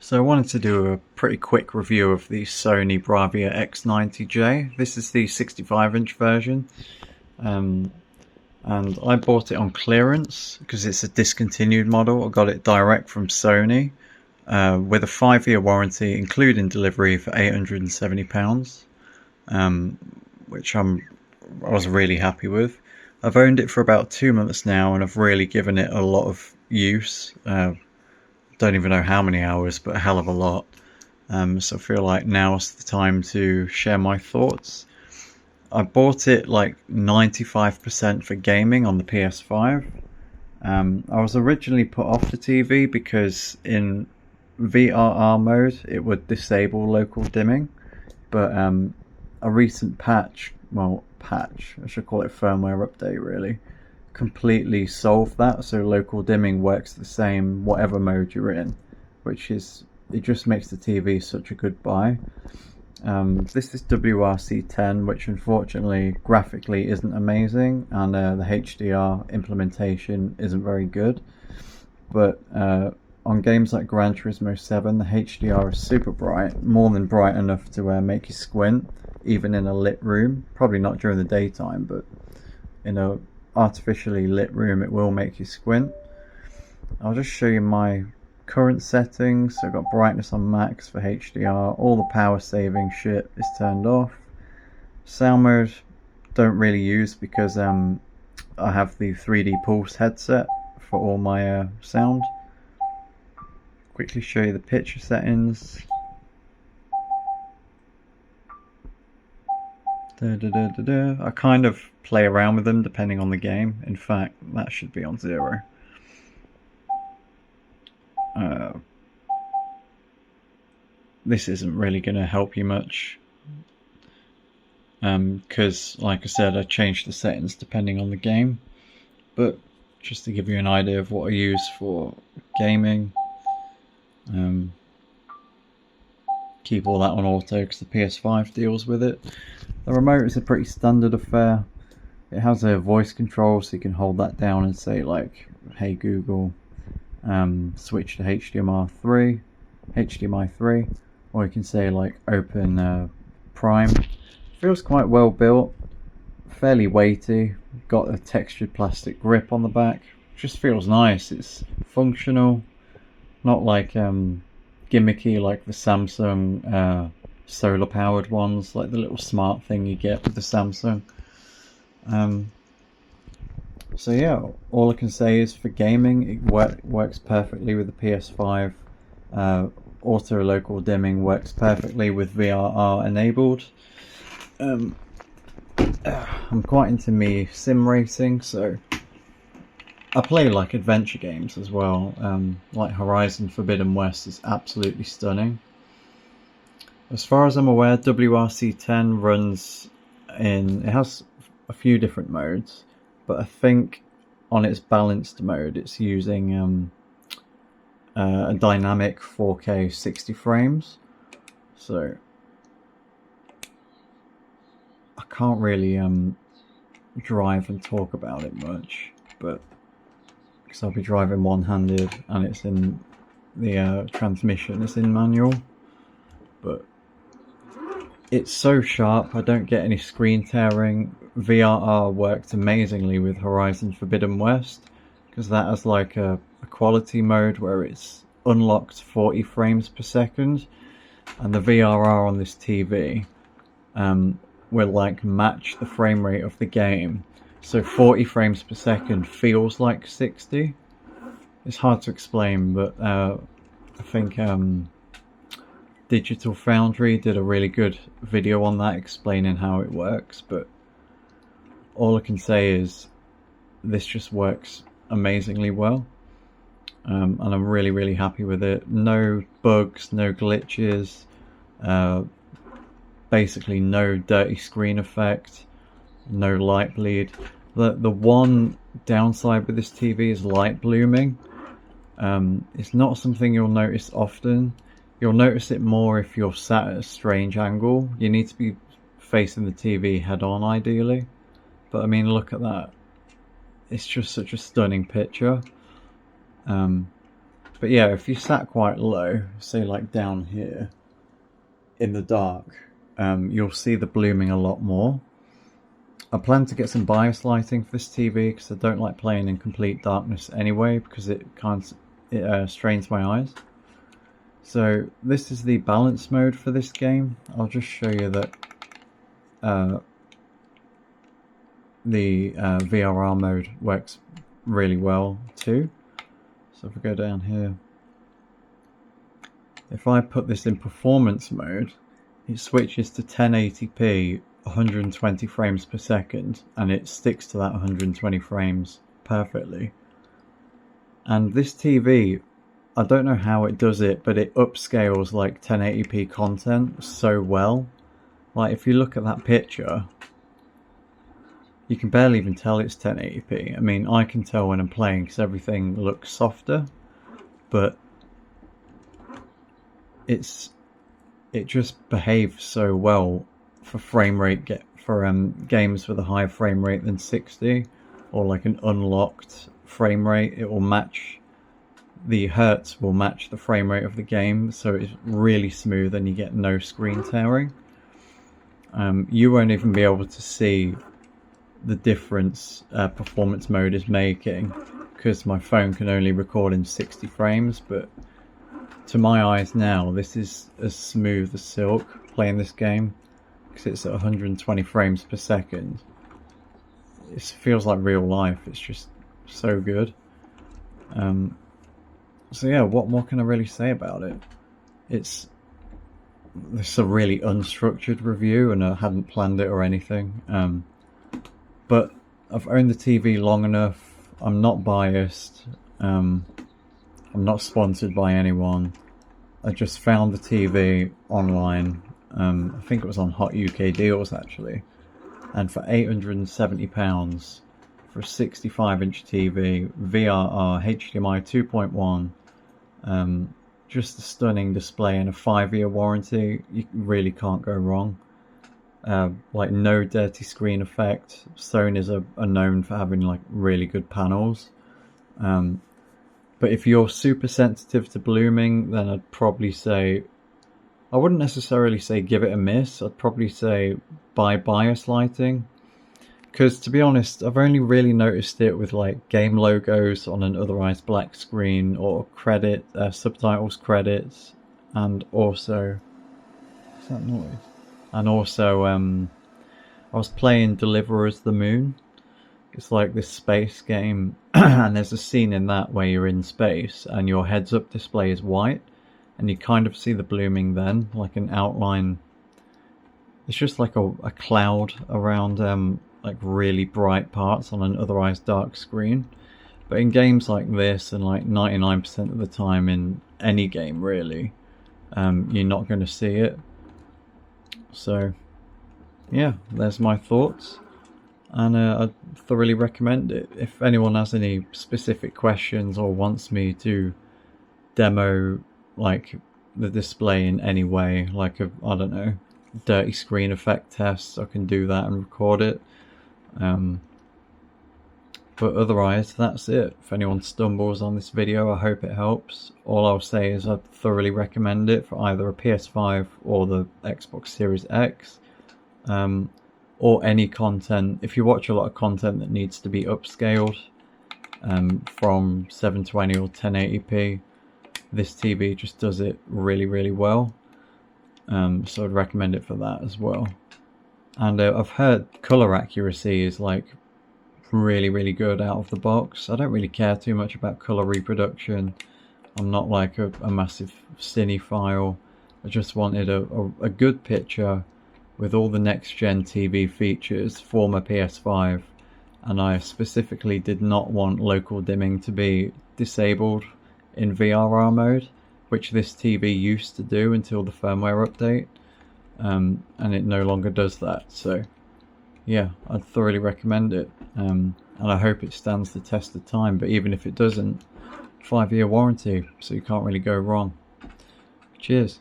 So I wanted to do a pretty quick review of the Sony Bravia X90J. This is the 65-inch version, and I bought it on clearance because it's a discontinued model. I got it direct from Sony with a 5-year warranty, including delivery, for £870, which I was really happy with. I've owned it for about 2 months now, and I've really given it a lot of use. Don't even know how many hours, but a hell of a lot. So I feel like now's the time to share my thoughts. I bought it like 95% for gaming on the PS5. I was originally put off the TV because in VRR mode it would disable local dimming, but a recent patch, I should call it firmware update really, completely solved that, so local dimming works the same whatever mode you're in, it just makes the TV such a good buy. This is WRC10, which unfortunately graphically isn't amazing, and the HDR implementation isn't very good, but on games like Gran Turismo 7 the HDR is super bright, more than bright enough to make you squint even in a lit room. Probably not during the daytime, but in a artificially lit room it will make you squint. I'll just show you my current settings. So I've got brightness on max for HDR, all the power saving shit is turned off. Sound mode don't really use because I have the 3D Pulse headset for all my sound. Quickly show you the picture settings. I kind of play around with them depending on the game. In fact, that should be on 0. This isn't really going to help you much because, like I said, I changed the settings depending on the game. But just to give you an idea of what I use for gaming, keep all that on auto because the PS5 deals with it. The remote is a pretty standard affair. It has a voice control, so you can hold that down and say like, "Hey Google, switch to HDMI 3," or you can say like, "Open Prime." Feels quite well built, fairly weighty. Got a textured plastic grip on the back. Just feels nice. It's functional, not like gimmicky like the Samsung solar powered ones, like the little smart thing you get with the Samsung. So yeah, all I can say is for gaming it works perfectly with the PS5. Auto local dimming works perfectly with VRR enabled. I'm quite into me sim racing, so I play like adventure games as well. Like Horizon Forbidden West is absolutely stunning. As far as I'm aware, WRC10 runs it has a few different modes, but I think on its balanced mode it's using a dynamic 4K 60 frames. So I can't really drive and talk about it much, but because I'll be driving one-handed and it's in the transmission, it's in manual, but it's so sharp, I don't get any screen tearing. VRR worked amazingly with Horizon Forbidden West because that has like a quality mode where it's unlocked 40 frames per second, and the VRR on this TV will like match the frame rate of the game, so 40 frames per second feels like 60. It's hard to explain, but I think Digital Foundry did a really good video on that explaining how it works, but all I can say is this just works amazingly well, and I'm really happy with it. No bugs, no glitches, basically no dirty screen effect, no light bleed. The one downside with this TV is light blooming. It's not something you'll notice often. You'll notice it more if you're sat at a strange angle. You need to be facing the TV head on ideally. But I mean, look at that. It's just such a stunning picture. But yeah, if you sat quite low, say like down here in the dark, you'll see the blooming a lot more. I plan to get some bias lighting for this TV because I don't like playing in complete darkness anyway, because it strains my eyes. So this is the balance mode for this game. I'll just show you that the VRR mode works really well too. So if we go down here, if I put this in performance mode, it switches to 1080p 120 frames per second, and it sticks to that 120 frames perfectly. And this TV, I don't know how it does it, but it upscales like 1080p content so well. Like if you look at that picture, you can barely even tell it's 1080p. I mean, I can tell when I'm playing because everything looks softer, but it just behaves so well for frame rate, for games with a higher frame rate than 60, or like an unlocked frame rate. It will match, the hertz will match the frame rate of the game, so it's really smooth and you get no screen tearing. You won't even be able to see the difference performance mode is making, because my phone can only record in 60 frames, but to my eyes now, this is as smooth as silk playing this game, because it's at 120 frames per second. It feels like real life. It's just so good. So yeah, what more can I really say about it? This is a really unstructured review, and I hadn't planned it or anything. But I've owned the TV long enough. I'm not biased. I'm not sponsored by anyone. I just found the TV online. I think it was on Hot UK Deals actually, and for £870 for a 65-inch TV, VRR, HDMI 2.1, just a stunning display and a 5-year warranty. You really can't go wrong. Like no dirty screen effect. Sony's are known for having like really good panels. But if you're super sensitive to blooming, then I'd probably say, I wouldn't necessarily say give it a miss. I'd probably say buy bias lighting. Because to be honest, I've only really noticed it with like game logos on an otherwise black screen, or subtitles credits, and also, what's that noise? And also, I was playing Deliverers the Moon. It's like this space game, and there's a scene in that where you're in space and your heads-up display is white, and you kind of see the blooming then, like an outline. It's just like a cloud around like really bright parts on an otherwise dark screen. But in games like this, and like 99% of the time in any game really, you're not going to see it. So yeah, there's my thoughts, and I thoroughly recommend it. If anyone has any specific questions or wants me to demo like the display in any way, like I don't know, dirty screen effect tests, I can do that and record it. But otherwise, that's it. If anyone stumbles on this video, I hope it helps. All I'll say is I'd thoroughly recommend it for either a PS5 or the Xbox Series X. Or any content. If you watch a lot of content that needs to be upscaled from 720 or 1080p, this TV just does it really, really well. So I'd recommend it for that as well. And I've heard color accuracy is like really, really good out of the box. I don't really care too much about color reproduction. I'm not like a massive cinephile. I just wanted a good picture with all the next gen TV features for my PS5, and I specifically did not want local dimming to be disabled in VRR mode, which this TV used to do until the firmware update, and it no longer does that. So yeah, I'd thoroughly recommend it, and I hope it stands the test of time. But even if it doesn't, 5-year warranty, so you can't really go wrong. Cheers.